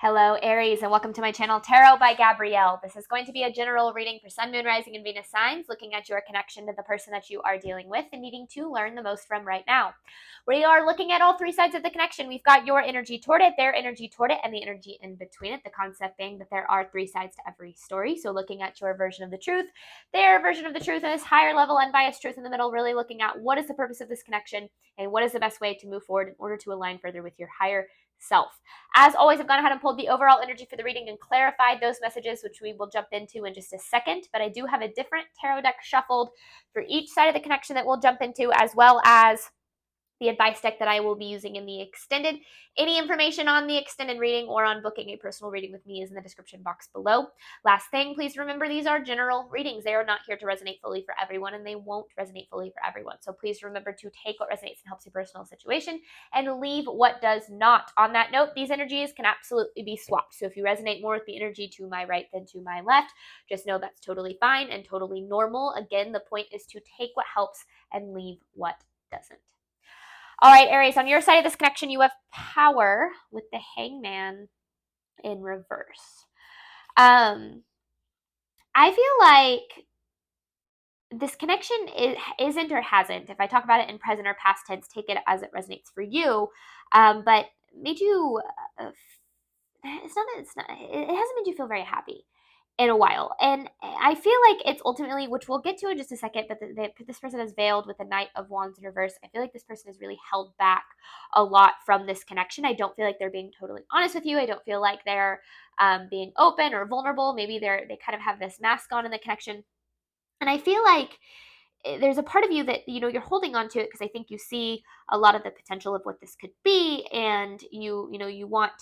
Hello, Aries, and welcome to my channel, Tarot by Gabrielle. This is going to be a general reading for Sun, Moon, Rising, and Venus signs, looking at your connection to the person that you are dealing with and needing to learn the most from right now. We are looking at all three sides of the connection. We've got your energy toward it, their energy toward it, and the energy in between it. The concept being that there are three sides to every story. So looking at your version of the truth, their version of the truth, and this higher level unbiased truth in the middle, really looking at what is the purpose of this connection and what is the best way to move forward in order to align further with your higher self. As always, I've gone ahead and pulled the overall energy for the reading and clarified those messages, which we will jump into in just a second. But I do have a different tarot deck shuffled for each side of the connection that we'll jump into, as well as the advice deck that I will be using in the extended. Any information on the extended reading or on booking a personal reading with me is in the description box below. Last thing, please remember these are general readings. They are not here to resonate fully for everyone, and they won't resonate fully for everyone. So please remember to take what resonates and helps your personal situation and leave what does not. On that note, these energies can absolutely be swapped. So if you resonate more with the energy to my right than to my left, just know that's totally fine and totally normal. Again, the point is to take what helps and leave what doesn't. All right, Aries, on your side of this connection, you have power with the Hangman in reverse. I feel like this connection isn't or hasn't. If I talk about it in present or past tense, take it as it resonates for you. But made you, it hasn't made you feel very happy in a while. And I feel like it's ultimately, which we'll get to in just a second, but this person is veiled with the Knight of Wands in reverse. I feel like this person is really held back a lot from this connection. I don't feel like they're being totally honest with you. I don't feel like they're being open or vulnerable. Maybe they kind of have this mask on in the connection. And I feel like there's a part of you that, you're holding on to it because I think you see a lot of the potential of what this could be, and you want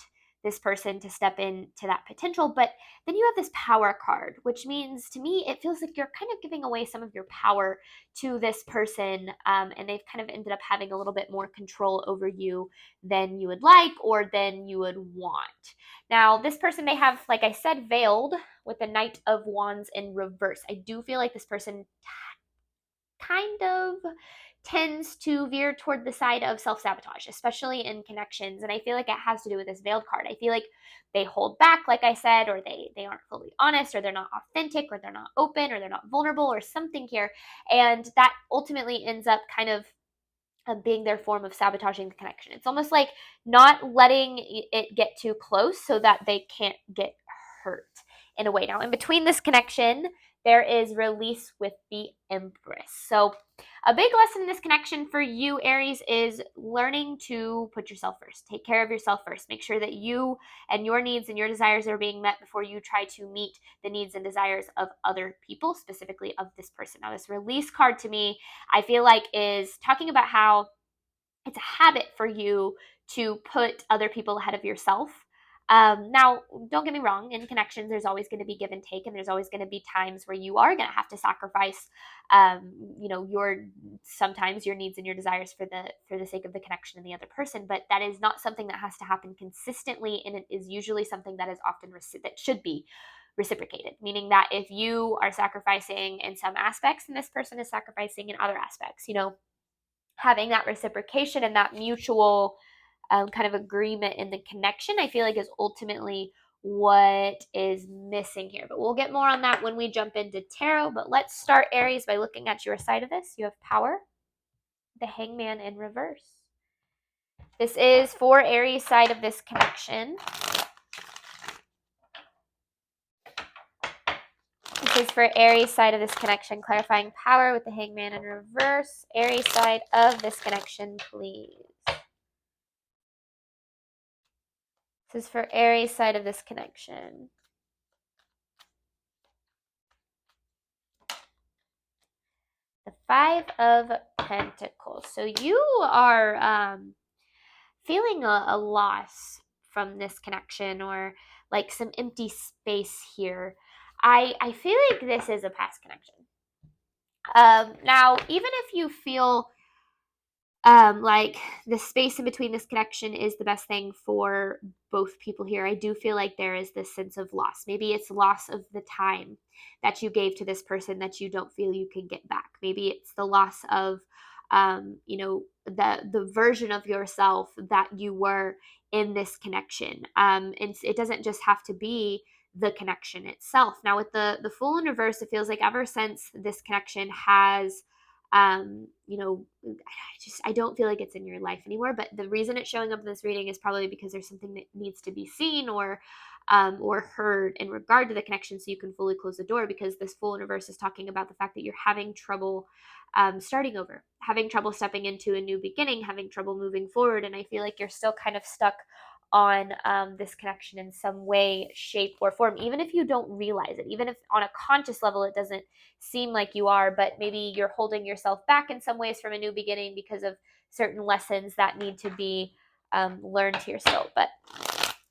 this person to step into that potential. But then you have this power card, which means to me it feels like you're kind of giving away some of your power to this person, and they've kind of ended up having a little bit more control over you than you would like or than you would want. Now, this person they have, like I said, veiled with the Knight of Wands in reverse. I do feel like this person kind of tends to veer toward the side of self-sabotage, especially in connections. And I feel like it has to do with this veiled card. I feel like they hold back, like I said, or they aren't fully honest, or they're not authentic, or they're not open, or they're not vulnerable, or something here. And that ultimately ends up kind of being their form of sabotaging the connection. It's almost like not letting it get too close so that they can't get hurt in a way. Now, in between this connection, there is release with the Empress. So a big lesson in this connection for you, Aries, is learning to put yourself first. Take care of yourself first. Make sure that you and your needs and your desires are being met before you try to meet the needs and desires of other people, specifically of this person. Now, this release card to me, I feel like is talking about how it's a habit for you to put other people ahead of yourself. Now, don't get me wrong, in connections, there's always going to be give and take, and there's always going to be times where you are going to have to sacrifice, sometimes your needs and your desires for the sake of the connection and the other person. But that is not something that has to happen consistently, and it is usually something that is often that should be reciprocated, meaning that if you are sacrificing in some aspects and this person is sacrificing in other aspects, having that reciprocation and that mutual kind of agreement in the connection, I feel like is ultimately what is missing here. But we'll get more on that when we jump into tarot. But let's start, Aries, by looking at your side of this. You have power, the Hangman in reverse. This is for Aries' side of this connection. This is for Aries' side of this connection, clarifying power with the Hangman in reverse. Aries' side of this connection, please. This is for Aries' side of this connection. The Five of Pentacles. So you are feeling a loss from this connection, or like some empty space here. I feel like this is a past connection. Now, even if you feel like the space in between this connection is the best thing for both people here, I do feel like there is this sense of loss. Maybe it's loss of the time that you gave to this person that you don't feel you can get back. Maybe it's the loss of the version of yourself that you were in this connection. And it doesn't just have to be the connection itself. Now with the Fool in reverse, it feels like ever since this connection has, you know, I don't feel like it's in your life anymore, but the reason it's showing up in this reading is probably because there's something that needs to be seen or heard in regard to the connection so you can fully close the door, because this Fool in reverse is talking about the fact that you're having trouble starting over, having trouble stepping into a new beginning, having trouble moving forward. And I feel like you're still kind of stuck on this connection in some way, shape, or form, even if you don't realize it, even if on a conscious level it doesn't seem like you are, but maybe you're holding yourself back in some ways from a new beginning because of certain lessons that need to be learned here still. But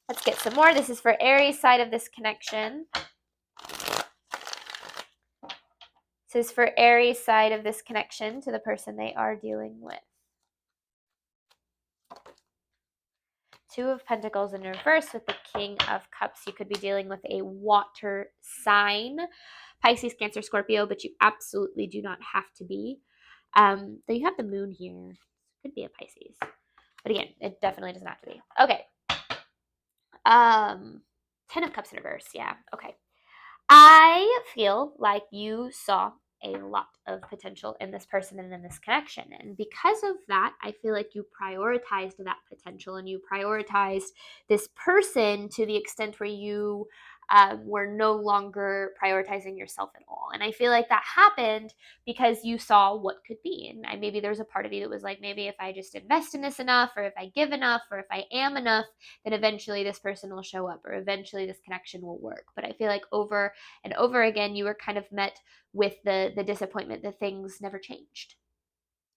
let's get some more. This is for Aries side of this connection. This is for Aries side of this connection to the person they are dealing with. Two of Pentacles in reverse with the King of Cups. You could be dealing with a water sign, Pisces, Cancer, Scorpio, but you absolutely do not have to be. Though you have the moon here. Could be a Pisces. But again, it definitely doesn't have to be. Okay. 10 of Cups in reverse. Yeah. Okay. I feel like you saw a lot of potential in this person and in this connection. And because of that, I feel like you prioritized that potential and you prioritized this person to the extent where you were no longer prioritizing yourself at all. And I feel like that happened because you saw what could be. And maybe there's a part of you that was like, maybe if I just invest in this enough, or if I give enough, or if I am enough, then eventually this person will show up, or eventually this connection will work. But I feel like over and over again, you were kind of met with the disappointment that things never changed.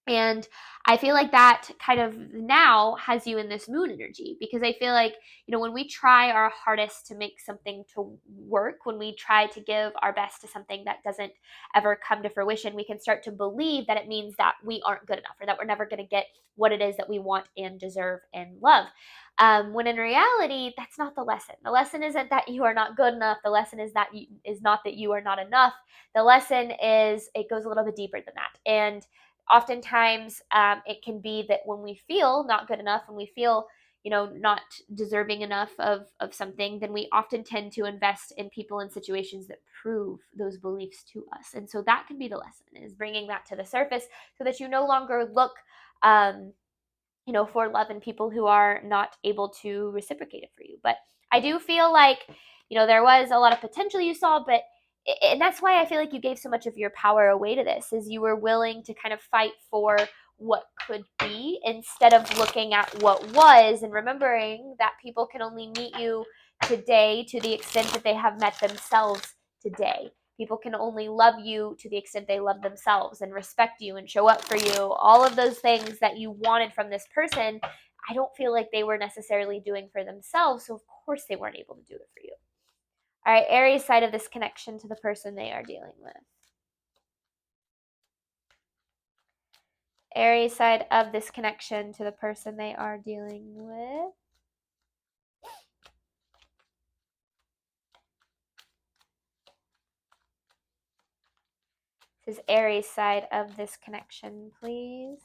And I feel like that kind of now has you in this moon energy, because I feel like, you know, when we try our hardest to make something to work, when we try to give our best to something that doesn't ever come to fruition, we can start to believe that it means that we aren't good enough, or that we're never going to get what it is that we want and deserve and love. When in reality, that's not the lesson. The lesson isn't that you are not good enough. The lesson is not that you are not enough. The lesson is, it goes a little bit deeper than that. And oftentimes it can be that when we feel not good enough, when we feel, you know, not deserving enough of something, then we often tend to invest in people and situations that prove those beliefs to us. And so that can be the lesson, is bringing that to the surface so that you no longer look you know, for love in people who are not able to reciprocate it for you. But I do feel like, you know, there was a lot of potential you saw, but and that's why I feel like you gave so much of your power away to this, is you were willing to kind of fight for what could be instead of looking at what was, and remembering that people can only meet you today to the extent that they have met themselves today. People can only love you to the extent they love themselves and respect you and show up for you. All of those things that you wanted from this person, I don't feel like they were necessarily doing for themselves, so of course they weren't able to do it for you. All right, Aries side of this connection to the person they are dealing with. Aries side of this connection to the person they are dealing with. This is Aries side of this connection, please.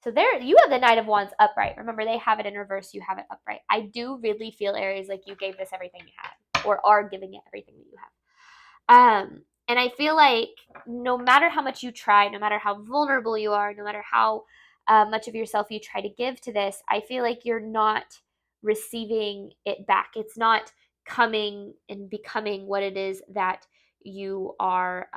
So there, you have the Knight of Wands upright. Remember, they have it in reverse. You have it upright. I do really feel, Aries, like you gave this everything you had, or are giving it everything that you have. And I feel like no matter how much you try, no matter how vulnerable you are, no matter how much of yourself you try to give to this, I feel like you're not receiving it back. It's not coming and becoming what it is that you are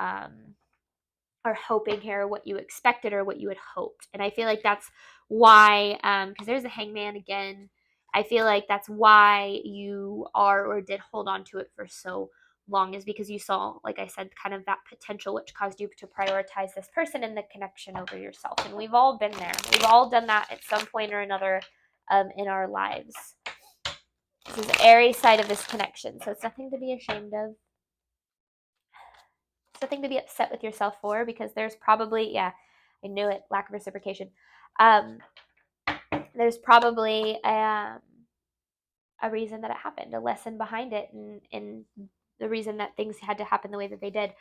hoping here, what you expected or what you had hoped. And I feel like that's why, because there's a Hangman again, I feel like that's why you are or did hold on to it for so long, is because you saw, like I said, kind of that potential, which caused you to prioritize this person and the connection over yourself. And we've all been there. We've all done that at some point or another in our lives. This is Aries side of this connection, so it's nothing to be ashamed of. Something to be upset with yourself for, because there's probably, yeah, I knew it, lack of reciprocation. There's probably a reason that it happened, a lesson behind it, and the reason that things had to happen the way that they did.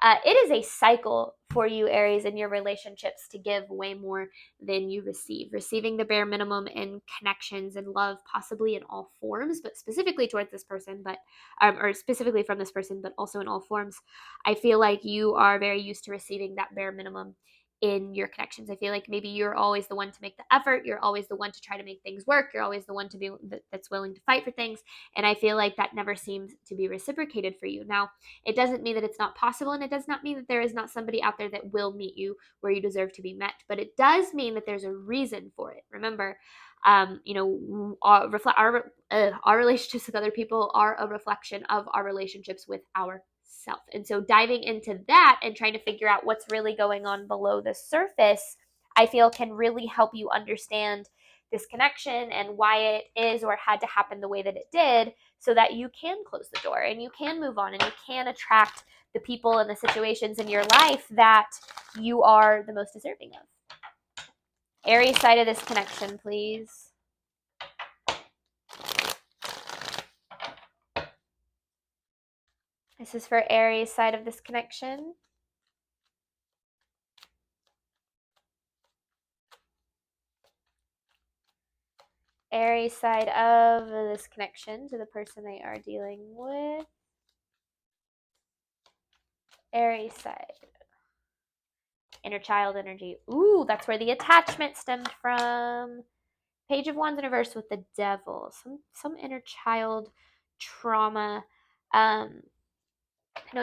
It is a cycle for you, Aries, in your relationships to give way more than you receive. Receiving the bare minimum in connections and love, possibly in all forms, but specifically towards this person, or specifically from this person, but also in all forms. I feel like you are very used to receiving that bare minimum in your connections. I feel like maybe you're always the one to make the effort. You're always the one to try to make things work. You're always the one to be that's willing to fight for things. And I feel like that never seems to be reciprocated for you. Now, it doesn't mean that it's not possible, and it does not mean that there is not somebody out there that will meet you where you deserve to be met, but it does mean that there's a reason for it. Remember, our relationships with other people are a reflection of our relationships with ourselves. And so diving into that and trying to figure out what's really going on below the surface, I feel can really help you understand this connection and why it is or had to happen the way that it did, so that you can close the door and you can move on and you can attract the people and the situations in your life that you are the most deserving of. Aries side of this connection, please. This is for Aries side of this connection. Aries side of this connection to the person they are dealing with. Aries side. Inner child energy. Ooh, that's where the attachment stemmed from. Page of Wands in reverse with the Devil. Some inner child trauma.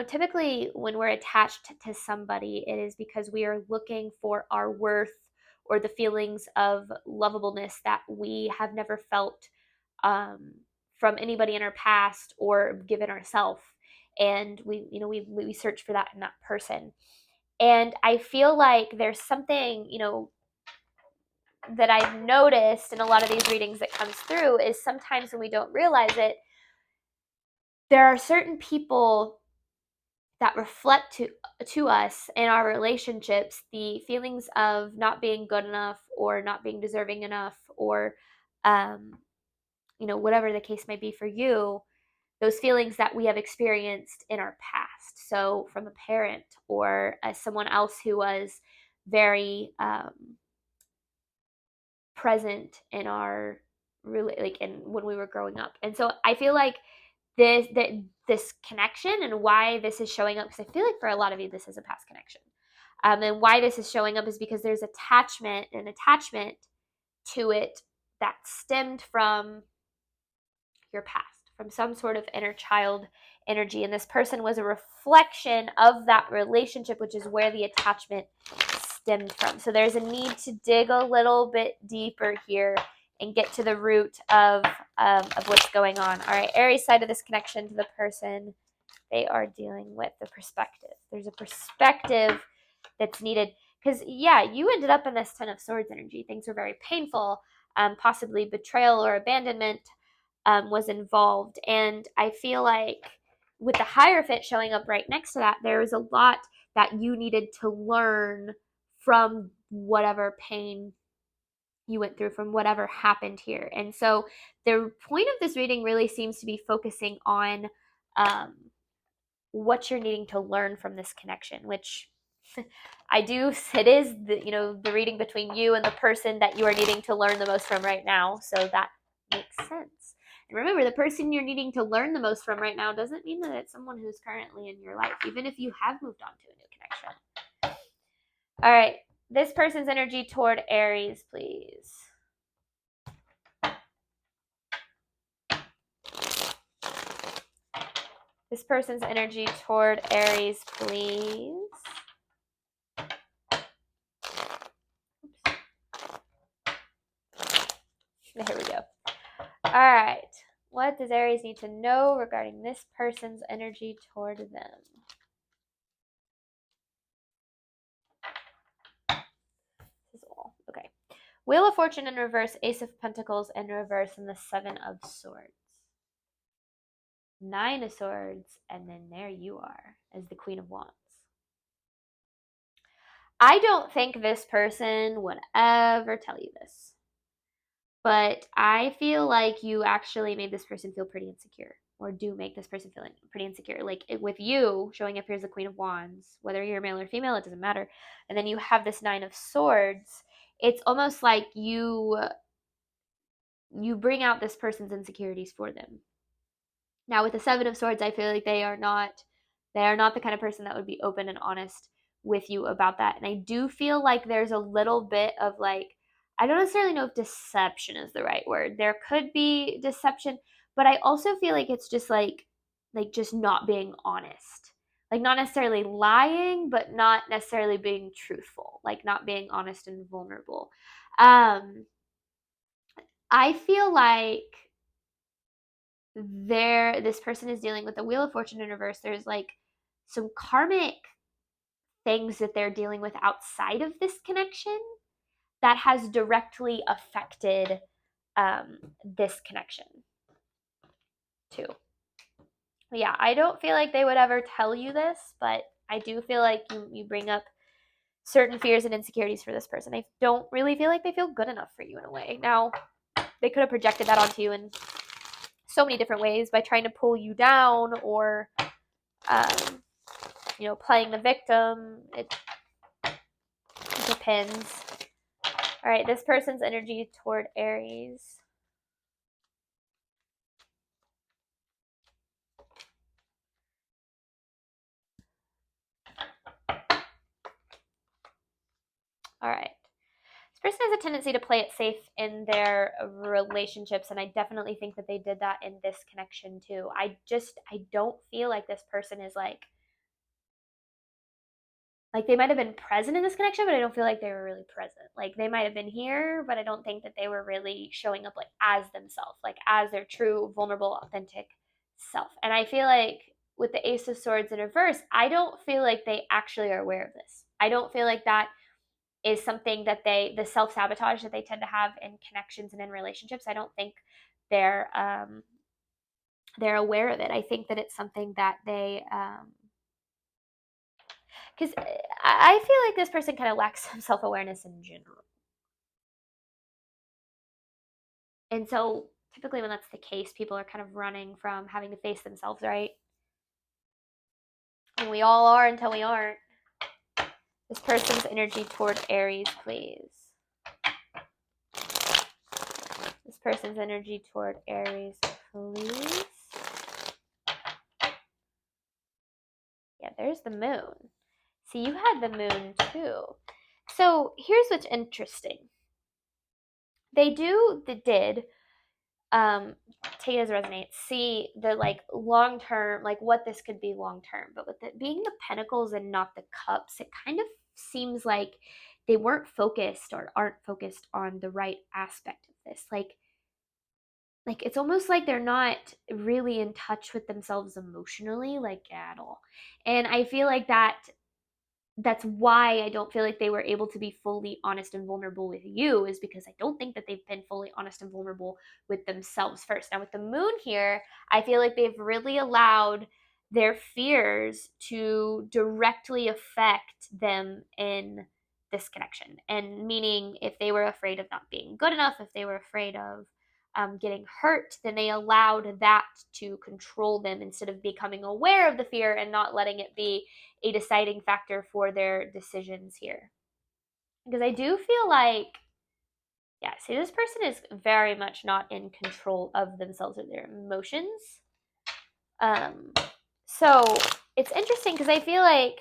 Typically when we're attached to somebody, it is because we are looking for our worth or the feelings of lovableness that we have never felt from anybody in our past or given ourselves. And we search for that in that person. And I feel like there's something, that I've noticed in a lot of these readings that comes through is sometimes when we don't realize it, there are certain people that reflect to us in our relationships the feelings of not being good enough or not being deserving enough, or whatever the case may be for you, those feelings that we have experienced in our past. So from a parent or as someone else who was very present in our when we were growing up. And so I feel like this connection and why this is showing up, because I feel like for a lot of you this is a past connection, and why this is showing up is because there's an attachment to it that stemmed from your past, from some sort of inner child energy, and this person was a reflection of that relationship, which is where the attachment stemmed from. So there's a need to dig a little bit deeper here and get to the root of what's going on. All right, Aries side of this connection to the person they are dealing with, the perspective. There's a perspective that's needed because, yeah, you ended up in this Ten of Swords energy. Things were very painful, possibly betrayal or abandonment was involved. And I feel like with the Hierophant showing up right next to that, there was a lot that you needed to learn from whatever pain you went through, from whatever happened here. And so the point of this reading really seems to be focusing on what you're needing to learn from this connection, which it is the reading between you and the person that you are needing to learn the most from right now. So that makes sense. And remember, the person you're needing to learn the most from right now doesn't mean that it's someone who's currently in your life, even if you have moved on to a new connection. All right. This person's energy toward Aries, please. This person's energy toward Aries, please. There we go. All right. What does Aries need to know regarding this person's energy toward them? This is all. Okay. Wheel of Fortune in reverse, Ace of Pentacles in reverse, and the Seven of Swords. Nine of Swords, and then there you are as the Queen of Wands. I don't think this person would ever tell you this, but I feel like you actually made this person feel pretty insecure. or do make this person feeling pretty insecure. Like with you showing up here as the Queen of Wands, whether you're male or female, it doesn't matter. And then you have this Nine of Swords. It's almost like you bring out this person's insecurities for them. Now with the Seven of Swords, I feel like they are not the kind of person that would be open and honest with you about that. And I do feel like there's a little bit of like, I don't necessarily know if deception is the right word. There could be deception, but I also feel like it's just like just not being honest. Like not necessarily lying, but not necessarily being truthful. Like not being honest and vulnerable. I feel like this person is dealing with the Wheel of Fortune in reverse. There's like some karmic things that they're dealing with outside of this connection that has directly affected this connection too. Yeah, I don't feel like they would ever tell you this, but I do feel like you bring up certain fears and insecurities for this person. I don't really feel like they feel good enough for you in a way. Now, they could have projected that onto you in so many different ways by trying to pull you down or playing the victim. It depends. All right, this person's energy toward Aries. All right. This person has a tendency to play it safe in their relationships, and I definitely think that they did that in this connection too. I don't feel like this person is like they might have been present in this connection, but I don't feel like they were really present. Like they might have been here, but I don't think that they were really showing up like as themselves, like as their true, vulnerable, authentic self. And I feel like with the Ace of Swords in reverse, I don't feel like they actually are aware of this. I don't feel like that is something that the self-sabotage that they tend to have in connections and in relationships. I don't think they're aware of it. I think that it's something that they because I feel like this person kind of lacks some self-awareness in general. And so typically when that's the case, people are kind of running from having to face themselves, right? And we all are until we aren't. This person's energy toward Aries, please. This person's energy toward Aries, please. Yeah, there's the moon. See, you had the moon too. So here's what's interesting. They did take it as resonates, see the like long term, like what this could be long term. But with it being the pentacles and not the cups, it kind of seems like they weren't focused or aren't focused on the right aspect of this. Like it's almost like they're not really in touch with themselves emotionally, like at all. And I feel like that's why I don't feel like they were able to be fully honest and vulnerable with you, is because I don't think that they've been fully honest and vulnerable with themselves first. Now with the moon here, I feel like they've really allowed their fears to directly affect them in this connection. And meaning if they were afraid of not being good enough, if they were afraid of getting hurt, then they allowed that to control them instead of becoming aware of the fear and not letting it be a deciding factor for their decisions here. Because I do feel like, yeah, see, this person is very much not in control of themselves or their emotions. So it's interesting because I feel like,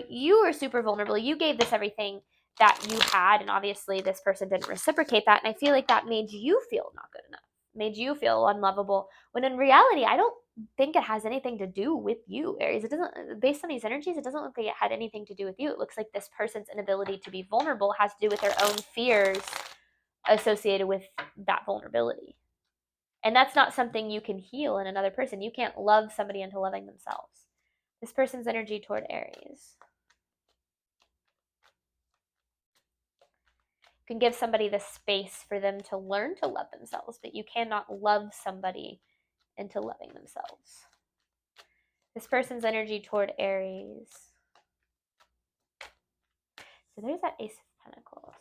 you were super vulnerable. You gave this everything that you had, and obviously this person didn't reciprocate that. And I feel like that made you feel not good enough, made you feel unlovable. When in reality, I don't think it has anything to do with you, Aries. It doesn't, based on these energies, it doesn't look like it had anything to do with you. It looks like this person's inability to be vulnerable has to do with their own fears associated with that vulnerability. And that's not something you can heal in another person. You can't love somebody into loving themselves. This person's energy toward Aries. You can give somebody the space for them to learn to love themselves, but you cannot love somebody into loving themselves. This person's energy toward Aries. So there's that Ace of Pentacles.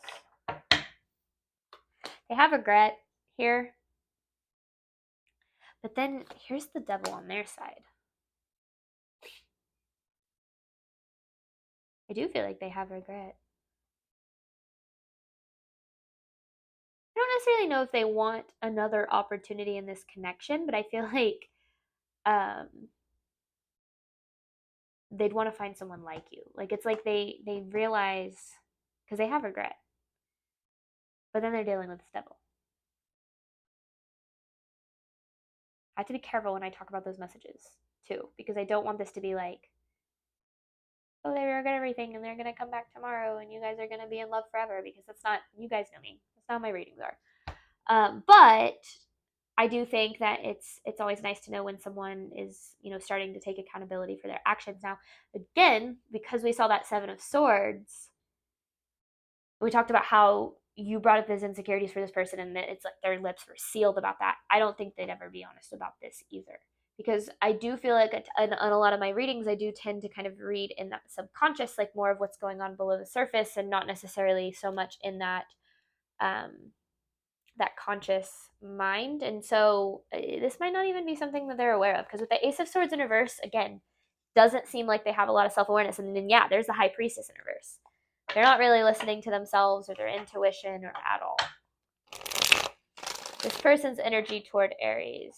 They have regret here, But then here's the devil on their side. I do feel like they have regret. I don't necessarily know if they want another opportunity in this connection, but I feel like they'd want to find someone like you. Like it's like they realize, because they have regret, but then they're dealing with this devil. I have to be careful when I talk about those messages too, because I don't want this to be like, oh, they regret everything and they're gonna come back tomorrow and you guys are gonna be in love forever, because that's not, you guys know me. That's not how my readings are. But I do think that it's always nice to know when someone is, starting to take accountability for their actions. Now, again, because we saw that Seven of Swords, we talked about how you brought up those insecurities for this person and that it's like their lips were sealed about that. I don't think they'd ever be honest about this either. Because I do feel like in a lot of my readings, I do tend to kind of read in that subconscious, like more of what's going on below the surface and not necessarily so much in that that conscious mind. And so this might not even be something that they're aware of, because with the Ace of Swords in reverse, again, doesn't seem like they have a lot of self-awareness. And then yeah, there's the High Priestess in reverse. They're not really listening to themselves or their intuition or at all. This person's energy toward Aries.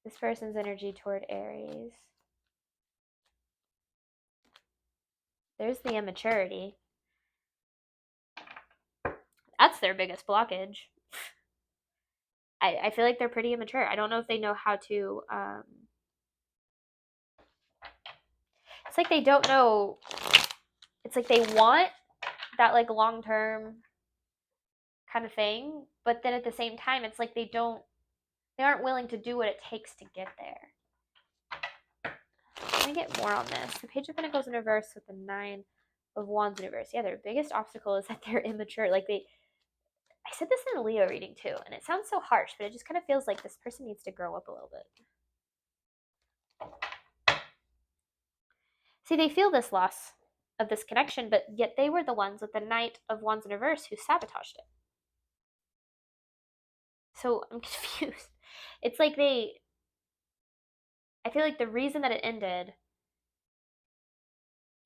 This person's energy toward Aries. There's the immaturity. That's their biggest blockage. I feel like they're pretty immature. I don't know if they know how to it's like they don't know. It's like they want that like long-term kind of thing, but then at the same time it's like they aren't willing to do what it takes to get there. Let me get more on this. The Page of Pentacles in reverse with the Nine of Wands in reverse. Yeah, their biggest obstacle is that they're immature. Like I said this in a Leo reading too, and it sounds so harsh, but it just kind of feels like this person needs to grow up a little bit. See, they feel this loss of this connection, but yet they were the ones with the Knight of Wands in reverse who sabotaged it. So I'm confused. It's like I feel like the reason that it ended,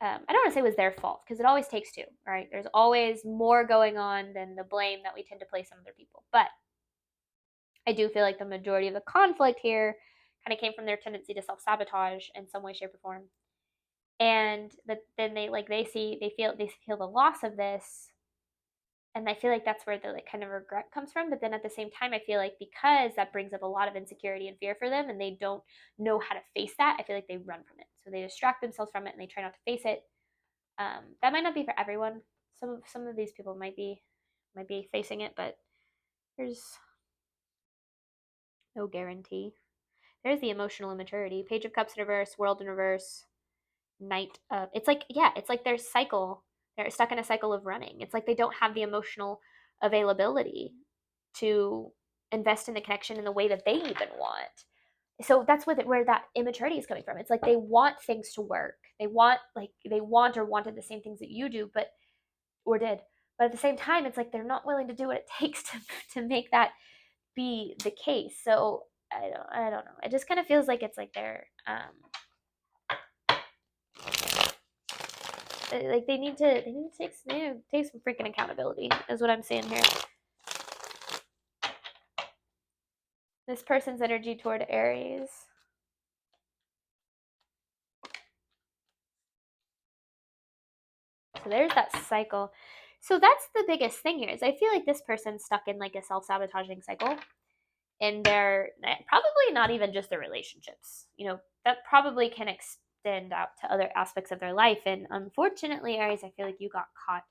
I don't want to say it was their fault, because it always takes two, right? There's always more going on than the blame that we tend to place on other people. But I do feel like the majority of the conflict here kind of came from their tendency to self-sabotage in some way, shape, or form. And then they feel the loss of this, and I feel like that's where the like kind of regret comes from. But then at the same time, I feel like because that brings up a lot of insecurity and fear for them, and they don't know how to face that, I feel like they run from it. So they distract themselves from it and they try not to face it. That might not be for everyone. Some of these people might be facing it, but there's no guarantee. There's the emotional immaturity. Page of Cups in reverse, World in reverse, Knight of. It's like their cycle. They're stuck in a cycle of running. It's like they don't have the emotional availability to invest in the connection in the way that they even want. So that's where that immaturity is coming from. It's like they want things to work. They want or wanted the same things that you do, or did. But at the same time, it's like they're not willing to do what it takes to make that be the case. So I don't know. It just kind of feels like it's like they're like they need to take some freaking accountability, is what I'm saying here. This person's energy toward Aries. So there's that cycle. So that's the biggest thing here, is I feel like this person's stuck in like a self-sabotaging cycle. And they're probably not even just their relationships. That probably can extend out to other aspects of their life. And unfortunately, Aries, I feel like you got caught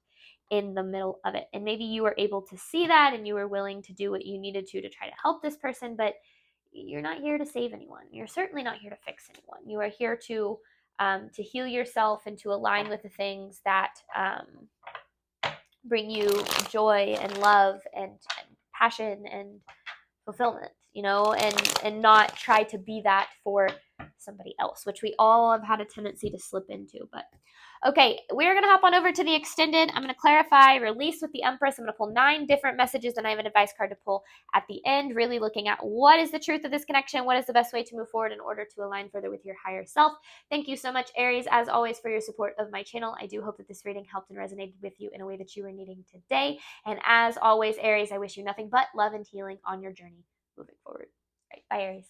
in the middle of it. And maybe you were able to see that and you were willing to do what you needed to try to help this person, but you're not here to save anyone. You're certainly not here to fix anyone. You are here to heal yourself and to align with the things that bring you joy and love and passion and fulfillment, and not try to be that for somebody else, which we all have had a tendency to slip into. But Okay, we're going to hop on over to the extended. I'm going to clarify, release with the Empress. I'm going to pull 9 different messages, and I have an advice card to pull at the end, really looking at what is the truth of this connection, what is the best way to move forward in order to align further with your higher self. Thank you so much, Aries, as always, for your support of my channel. I do hope that this reading helped and resonated with you in a way that you were needing today. And as always, Aries, I wish you nothing but love and healing on your journey moving forward. All right, bye, Aries.